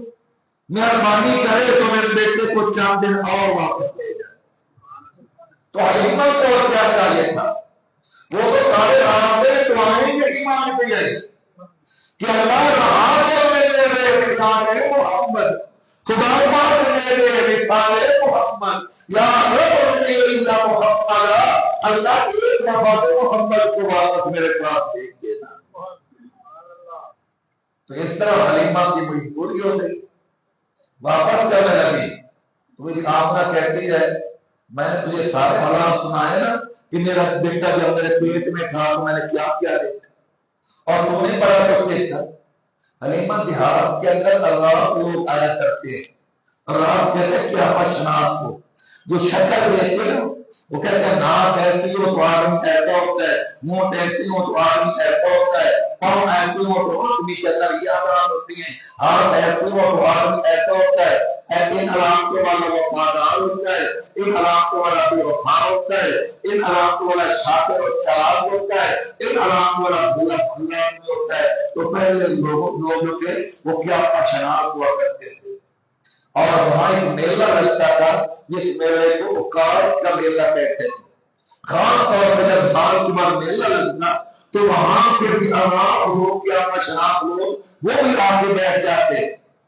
مہربانی کرے تو میرے بیٹے کو چند دن اور واپس لے جائے۔ تو حلیمہ کو اور کیا چاہیے تھا؟ وہ تو سارے راستے دعائیں یہی مانگتے گئے کہ اللہ رہا تو میرے مثال محمد، خدا پاک میرے مثال محمد، یا رب اللہ محمد، اللہ ایک دفعہ محمد کو واپس میرے پاس دیکھ دینا۔ تو اس طرح حلیمہ کی مجبوری ہو گئی، واپس چلنے لگی۔ تو مجھے آمنہ کہتی ہے میں نے تجھے سارے حالات سنائے نا کہ میرا بیٹا جب میرے پیٹ میں تھا تو میں نے کیا کیا دیکھا، اور تم نے بڑا کچھ دیکھا۔ حلیمہ دیہات کے اندر اللہ لوگ آیا کرتے ہیں، اور آپ کہتے ہیں کیا شناخت کو جو شکل دیکھتے نا، وہ کہتے ہیں ناک ایسی ہو تو آدمی ایسا ہوتا ہے، منہ ایسی ہو تو آدمی ایسا ہوتا ہے، پاؤں ایسی ہو تو آدمی کے اندر یہ علامات ہوتی ہیں، ہاتھ ایسی ہو تو آدمی ایسا ہوتا ہے، ان علامتوں والا وفادار ہوتا ہے، ان علامتوں والا بے وفا ہوتا ہے، ان علامتوں والا شاکر اور چالاک ہوتا ہے، ان علامتوں والا بھولا بھلا ہوتا ہے۔ تو پہلے لوگ جو تھے وہ کیا شناخت ہوا کرتے تھے، اور وہاں ایک میلہ لگتا تھا جس میلے کو عکاظ کا میلہ کہتے ہیں۔ خاص طور پر جب سال کے بعد میلہ لگتا تو وہاں پہ بھی عوام لوگ کیا شناخت لوگ وہ بھی آگے بیٹھ جاتے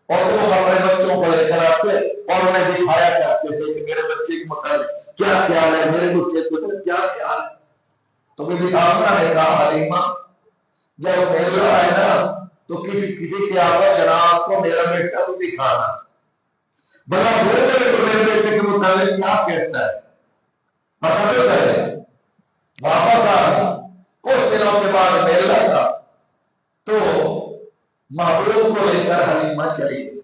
اور وہ اپنے بچوں کو لے کر آتے اور انہیں دکھایا کرتے تھے کہ میرے بچے کے متعلق کیا خیال ہے، میرے بچے کے متعلق کیا خیال ہے۔ تو بھی آمنہ نے کہا حلیمہ جب میلہ ہے نا تو کسی کے آگے شناخت کو میرا بیٹا کو دکھانا، بڑا بولے تو میرے بیٹے کے متعلق کیا کہتا ہے، پتہ تو چلے۔ واپس آ گئی، کچھ دنوں کے بعد میلہ تھا تو محبوب کو لے کر حلیمہ چلی گئی۔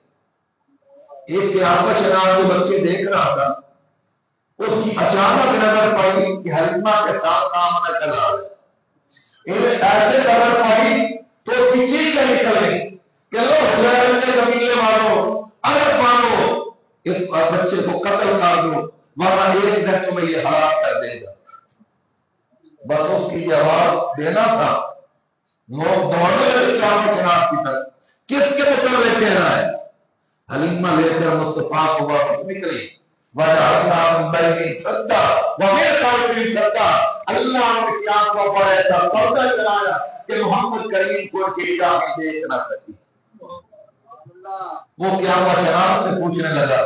ایک قیامت شناخت جو بچے دیکھ رہا تھا اس کی اچانک نظر پڑی کہ حلیمہ کے ساتھ آمنہ چلا ہے، انہیں ایسے نظر پڑی تو اس کی چیخ نکل گئی کہ لو حلیمہ کے قبیلے والوں، عرب والوں، اس بچے کو قتل کر دو ورنہ ایک دن تمہیں یہ ہلاک کر دے گا۔ بس اس کی جواب دینا تھا، لوگ دوڑنے لگے قیامت شناخت کی طرف، کس کے متعلق کہہ رہا ہے؟ حلیمہ لے کر مصطفیٰ کو واپس نکلی، وَجَعَلْنَا مِن بَيْنِ سَدًّا وَمِن خَلْفِهِ سَدًّا، اللہ نے کیا کو پر ایسا پردہ چلایا کہ محمد کریم کو کی نگاہ دیکھ نہ سکی۔ وہ قیامت شناخت سے پوچھنے لگا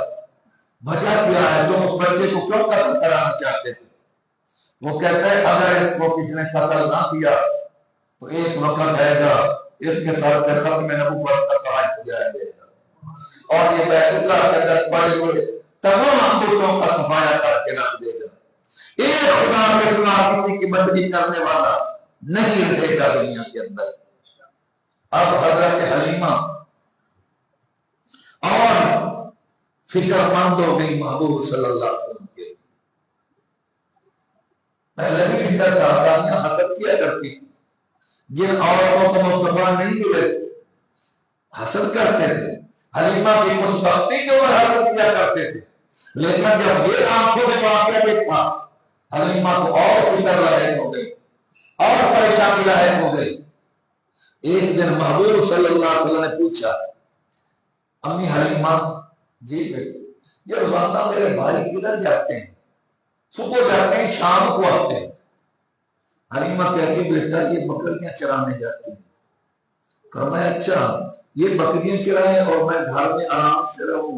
وجہ کیا ہے، تم اس بچے کو کیوں قتل کرانا چاہتے تھے؟ وہ کہتا ہے اگر اس کو کسی نے قتل نہ کیا تو ایک وقت آئے گا اس کے ساتھ ختم نبوت کا تاج ہو جائے گا اور یہ بیت اللہ کے اندر پڑے ہوئے تمام بتوں کا صفایا کر کے رکھ دے گا، ایک خدا کے خلاف کسی کی بندگی کرنے والا نہیں رہے گا دنیا کے اندر۔ اب حضرت حلیمہ اور فکر مند ہو گئی محبوب صلی اللہ علیہ وسلم کے، پہلے بھی فکر دادامیاں حسد کیا کرتی تھی، جن عورتوں کو مصطفیٰ نہیں ملے حسد کرتے تھے، حلیمہ کی خوشبختی کے اوپر حسد کیا کرتے تھے، لیکن جب یہ آنکھوں میں واقعہ دیکھا حلیمہ کو اور فکر لاحق ہو گئی اور پریشانی لاحق ہو گئی۔ ایک دن محبوب صلی اللہ علیہ وسلم نے پوچھا امی حلیمہ جی بیٹے یہ روزانہ میرے بھائی کدھر جاتے ہیں، صبح جاتے ہیں شام کو آتے ہیں؟ حلیمہ کہتی بیٹا یہ بکریاں چرانے جاتی ہیں۔ فرمایا اچھا یہ بکریاں چرائیں اور میں گھر میں آرام سے رہوں،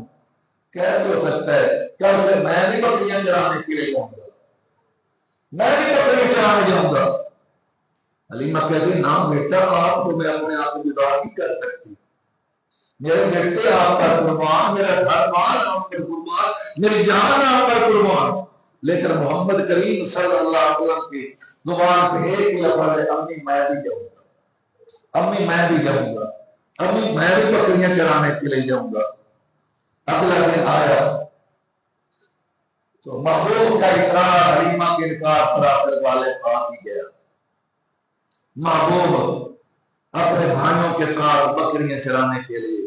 کیسے ہو سکتا ہے؟ کل سے میں بھی بکریاں چرانے کے لیے جاؤں گا، میں بھی بکریاں چرانے جاؤں گا۔ حلیمہ کہتی نہ بیٹا آپ کو میں اپنے آپ کو جدا نہیں کر سکتی، میرے بیٹے آپ کا قربان، میرا گھر بار آپ کا قربان، میری جان آپ کا قربان، لیکن محمد کریم صلی اللہ علیہ وسلم کی زبان پہ ایک لفظ ہے امی میں بھی جاؤں گا، امی میں بھی جاؤں گا، امی میں بھی بکریاں چرانے کے لیے جاؤں گا۔ اگلا دن آیا تو محبوب کا اصرار حلیمہ کے انکار پر آخر والے آ ہی گیا۔ محبوب اپنے بھائیوں کے ساتھ بکریاں چرانے کے لیے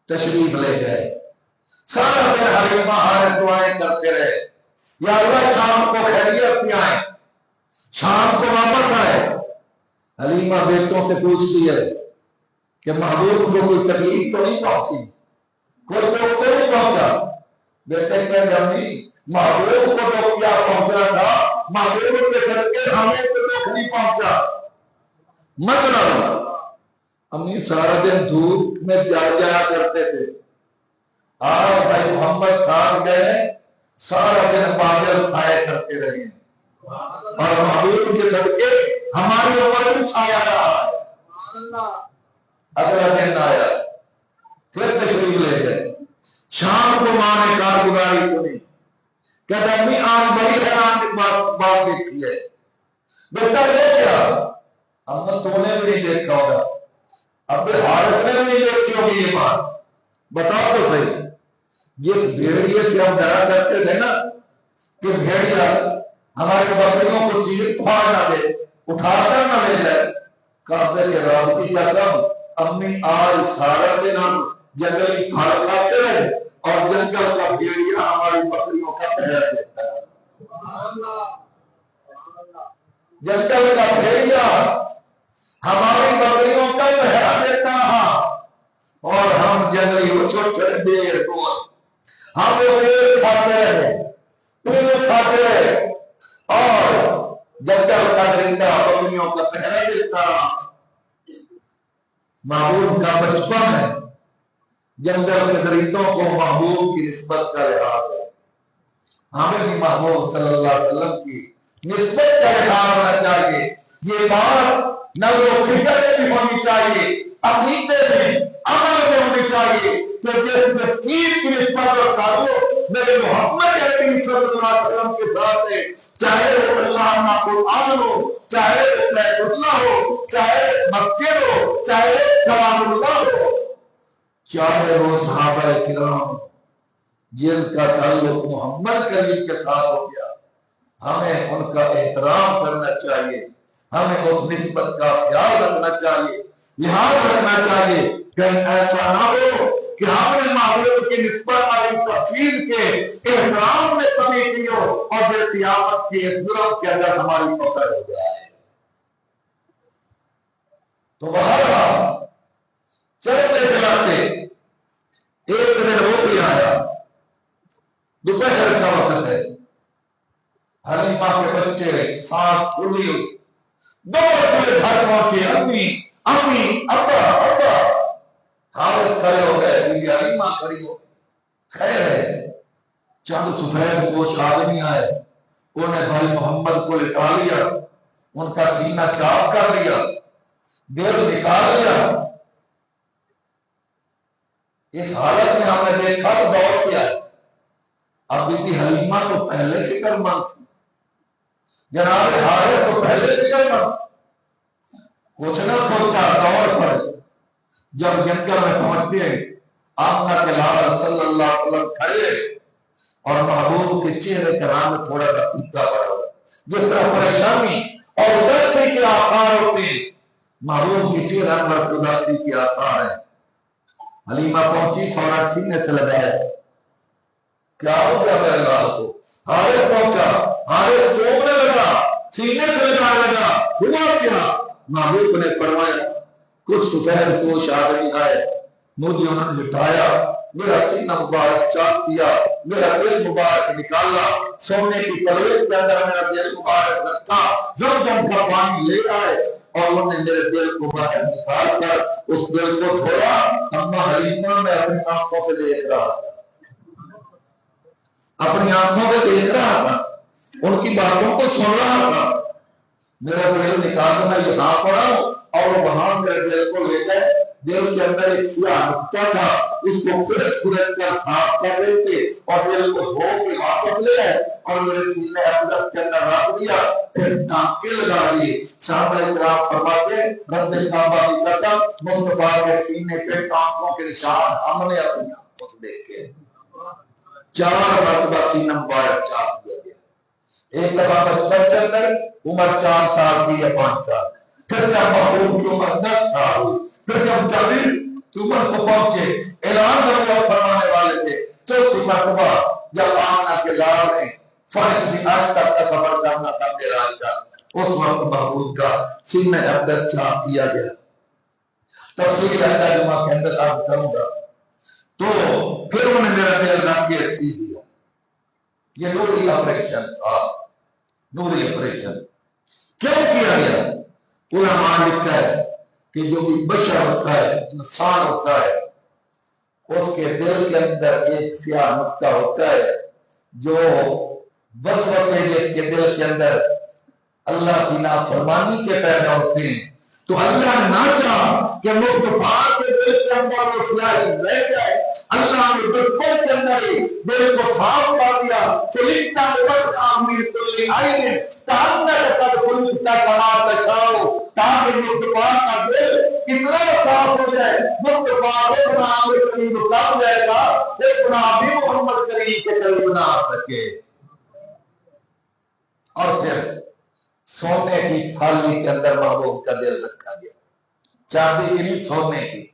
تشریف لے گئے۔ سارا دن حلیمہ ہر دعائیں کرتے رہے، یا اللہ شام کو خیریت پہ آئے، شام کو واپس آئے۔ حلیمہ بیٹوں سے پوچھتی ہے کہ محبوب کو کوئی تکلیف تو نہیں پہنچی، کوئی دکھ تو نہیں پہنچا؟ بیٹے کہتے امی محبوب کو تو کیا پہنچنا تھا، محبوب کے صدقے ہمیں تو دکھ نہیں پہنچا۔ مطلب امی سارا دن دھوپ میں جایا کرتے تھے، آج بھائی محمد صاحب گئے سارا دن بادل سائے کرتے رہے اور محبوب کے صدقے ہماری عمر میں سایہ رہا ہے۔ اگلا دن آیا، پھر تشریف لے گئے۔ شام کو ماں نے کارگزاری سنی، کہتا امی آج بڑی حیران کی بات دیکھی ہے۔ بیٹا لے کیا؟ اما تو نے بھی نہیں دیکھا ہوگا، اب حارث نے بھی نہیں دیکھی ہوگی یہ بات، بتاؤ تو صحیح۔ جس بھیڑیے سے ہم ڈرا کرتے تھے نا کہ بھیڑیا ہمارے بکریوں کو چیر پھاڑ نہ دے، اٹھا کر نہ لے جائے، کعبے کے رب کی قسم امی آج سارا دن ہم جنگلی پھل کھاتے رہے اور جنگل کا بھیڑیا ہماری بکریوں کا پہرا دیتا ہے۔ جنگل کا بھیڑیا ہماری بکریوں کا پہرا دیتا ہے اور ہم جنگلی وہ چھوٹے دیر کو ہم وہ کھاتے رہے، پھر کھاتے رہے اور جنگل کا زندہ بکریوں کا پہرا دیتا۔ محبوب کا بچپن ہے، جنگل کے درندوں کو محبوب کی نسبت کا لحاظ ہے، ہمیں بھی محبوب صلی اللہ علیہ وسلم کی نسبت کا لحاظ ہونا چاہیے۔ یہ بات نہ وہ فکر میں ہونی چاہیے، عقیدے میں، عمل میں ہونی چاہیے کہ جس تفسیر کی نسبت اور تعلق میرے محمد کریم صلی اللہ علیہ وسلم کے ساتھ ہے، چاہے وہ اللہ قرآن ہو، چاہے وہ بیت اللہ ہو، چاہے مسجد ہو، چاہے کلام اللہ ہو، چاہے وہ صحابہ کرام جن کا تعلق محمد کریم کے ساتھ ہو گیا، ہمیں ان کا احترام کرنا چاہیے، ہمیں اس نسبت کا خیال رکھنا چاہیے، لحاظ رکھنا چاہیے۔ کہیں ایسا نہ ہو کہ ہم نے محبوب کی نسبت والی تفصیل کے احترام میں کمی کی ہو اور پھر قیامت کے جرم کے اندر ہماری پکڑ ہو جائے۔ تو بہرحال چلتے چلاتے ایک دن وہ بھی آیا، دوپہر کا وقت ہے، حلیمہ کے بچے سانس پھولی ہوئی دوڑ کے گھر پہنچے، امی امی ابا ابا، حارث کھڑے ہو گئے، بی بی حلیمہ کھڑی ہو گئی۔ خیر ہے، چند سفید پوش آدمی آئے، انہوں نے بھائی محمد کو لٹا لیا، ان کا سینہ چاک کر دیا، دل نکال لیا۔ اس حالت میں ہم نے دیکھا تو دوڑ کیا، اب بی بی حلیمہ تو پہلے فکر مند تھی، جناب حارث تو پہلے فکر مند، کچھ نہ سوچا، دوڑ پڑے۔ جب جنگل میں پہنچتے آمنہ کے لال صلی اللہ علیہ وسلم کھڑے اور محبوب کے چہرے کا رنگ تھوڑا سا پھیکا پڑا ہوا، جس طرح پریشانی اور اداسی کے آثار ہوتے ہیں، محبوب کے چہرے پر اداسی کے آثار ہیں۔ حلیمہ پہنچی، فوراً سینے سے لگایا، کیا ہو گیا میرے لال کو؟ حارث پہنچا، حارث چومنے لگا، سینے سے لگانے لگا، ہوا کیا؟ محبوب نے فرمایا کچھ سفید پوش آدمی آئے، مجھے انہوں نے لٹایا، میرا سینہ مبارک چاک کیا، میرا دل مبارک نکالا، سونے کی پرویز کے اندر میرا دل مبارک رکھا، زمزم کا پانی لے آئے اور انہوں نے میرے دل کو باہر نکال کر اس دل کو دھویا۔ اما حلیمہ میں اپنی آنکھوں سے دیکھ رہا تھا، اپنی آنکھوں سے دیکھ رہا تھا، ان کی باتوں کو سن رہا تھا، میرا دل نکالنا یہاں پڑا اور وہاں میرے دل کو لے گئے، دل کے اندر ایک سیاہ نقطہ تھا، اس کو کھرچ کر صاف کر رہے تھے اور دل کو دھو کے واپس لے آئے اور میرے سینے اقدس کے اندر رکھ دیا، پھر ٹانکے لگا دیے۔ صحابہ کرام فرماتے رب کعبہ کی قسم مصطفیٰ کے سینے پہ ٹانکوں کے نشان ہم نے اپنی آنکھوں سے دیکھے۔ 4 مرتبہ سینہ مبارک چاپ دیا گیا۔ ایک دفعہ بچپن کے اندر عمر 4 سال کی یا 5 سال، پھر جب محبوب کی عمر 10 سال، پھر جب 40 کی عمر کو پہنچے، اعلان کرنے فرمانے والے تھے، 4تھی مرتبہ جب آمنہ کے لال نے فرش بھی آج تک کا سفر کرنا تھا معراج کا، اس وقت محبوب کا سینہ اقدس چاپ کیا گیا۔ تفصیل اگلا جمعہ کے اندر آپ کروں گا۔ تو پھر انہوں نے میرا دل رکھ کے سی دیا۔ یہ نوری آپریشن تھا، نوری آپریشن کیوں کیا گیا؟ علماء لکھتا ہے کہ جو بھی بشر ہوتا ہے، انسان ہوتا ہے، اس کے دل کے اندر ایک سیاہ نقطہ ہوتا ہے جو وسوسے جس کے دل کے اندر اللہ کی نافرمانی کے پیدا ہوتے ہیں، تو اللہ نے نہ چاہا کہ مصطفیٰ کے دل کے اندر وہ سیاہی رہ جائے، اللہ نے بچپن کے اندر ہی دل کو صاف کر دیا کہ لکھنا مبت آمیر کلی آئین تاہمہ قد کلتا کما تشاؤ، تاکہ مصطفیٰ کا دل اتنا صاف ہو جائے، مصطفیٰ اتنا آمیر کلی مطلب جائے گا، اتنا بھی محمد کریم کے دل بنا سکے۔ اور پھر سونے کی تھالی کے اندر محبوب کا دل رکھا گیا، چاندی کی نہیں، سونے کی۔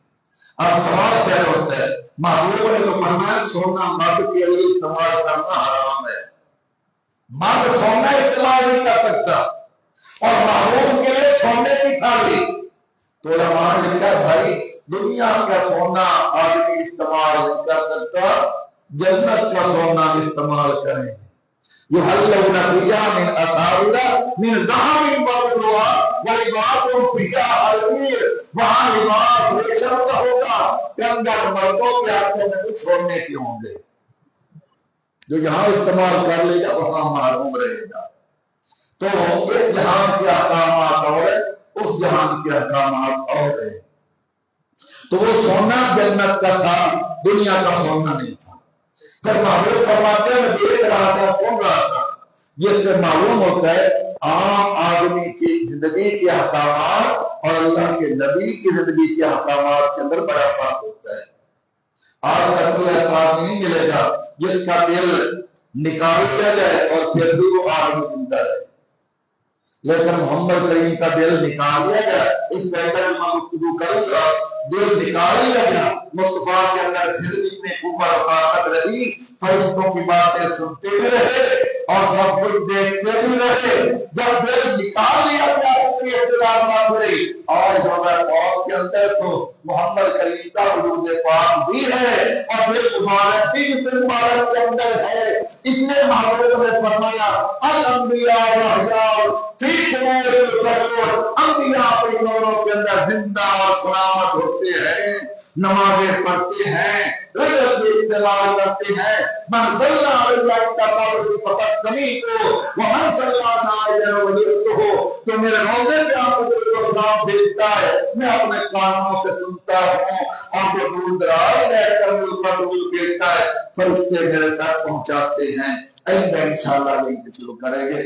اب سوال پیدا ہوتا ہے، محبوب نے تو فرمایا سونا مرد کے لیے استعمال کرنا حرام ہے، مرد سونا استعمال نہیں کر سکتا، اور محبوب کے لیے سونے کی تھالی۔ تو علماء نے کہا بھائی دنیا کا سونا آدمی استعمال نہیں کر سکتا، جنت کا سونا استعمال کریں گے۔ يحلون فيها من أساور من ذهب ولؤلؤا ولباسهم فيها حرير، وہاں لباس ریشم کا ہوگا، کہ اندر مردوں کے ہاتھوں میں کچھ سونے کے ہوں گے، جو یہاں استعمال کر لے گا وہاں محروم رہے گا۔ تو ایک جہان کے احکامات اور ہے، اس جہان کے احکامات اور ہے۔ تو وہ سونا جنت کا تھا، دنیا کا سونا نہیں تھا۔ پھر محبوب فرماتے ہیں میں دیکھ رہا تھا، سن رہا تھا، جس سے معلوم ہوتا ہے عام آدمی کی زندگی کے احکامات اور اللہ کے نبی کی زندگی کے احکامات کے اندر بڑا فرق ہوتا ہے۔ آج تک کوئی ایسا آدمی نہیں ملے گا جس کا دل نکال دیا جائے اور پھر بھی وہ آدمی زندہ ہے، لیکن محمد کریم کا دل نکال دیا گیا۔ اس بہتر میں گفتگو کروں گا، دل نکال لیا گیا، مصطفیٰ کے اندر پھر بھی اتنے اوپر طاقت رہی، فرشتوں کی باتیں سنتے بھی رہے اور سب کچھ دیکھتے بھی رہے۔ جب دل نکال لیا گیا اتنی اختلاف نہ ہوئی، اور جو میں موت کے اندر تو محمد کریم کا وجود پاک بھی ہے اور پھر مبارک بھی جس مبارک کے اندر ہے۔ اس نے محبوب نے فرمایا الانبیاء واحیاء فی قبور یصلون، انبیاء اپنی قبروں کے اندر زندہ اور سلامت ہوتے ہیں، نمازیں پڑھتے ہیں، رجب بھی استعمال کرتے ہیں۔ من صلی علیہ وسلم فقط کمی کو ومن صلی علیہ وسلم، تو میرے روزے پہ آپ کو سلام بھیجتا ہے، میں اپنے کانوں سے سنتا ہوں، اور جو دور دراز رہ کر مجھ پر درود بھیجتا ہے فرشتے میرے تک پہنچاتے ہیں۔ آئندہ انشاءاللہ شروع کریں گے۔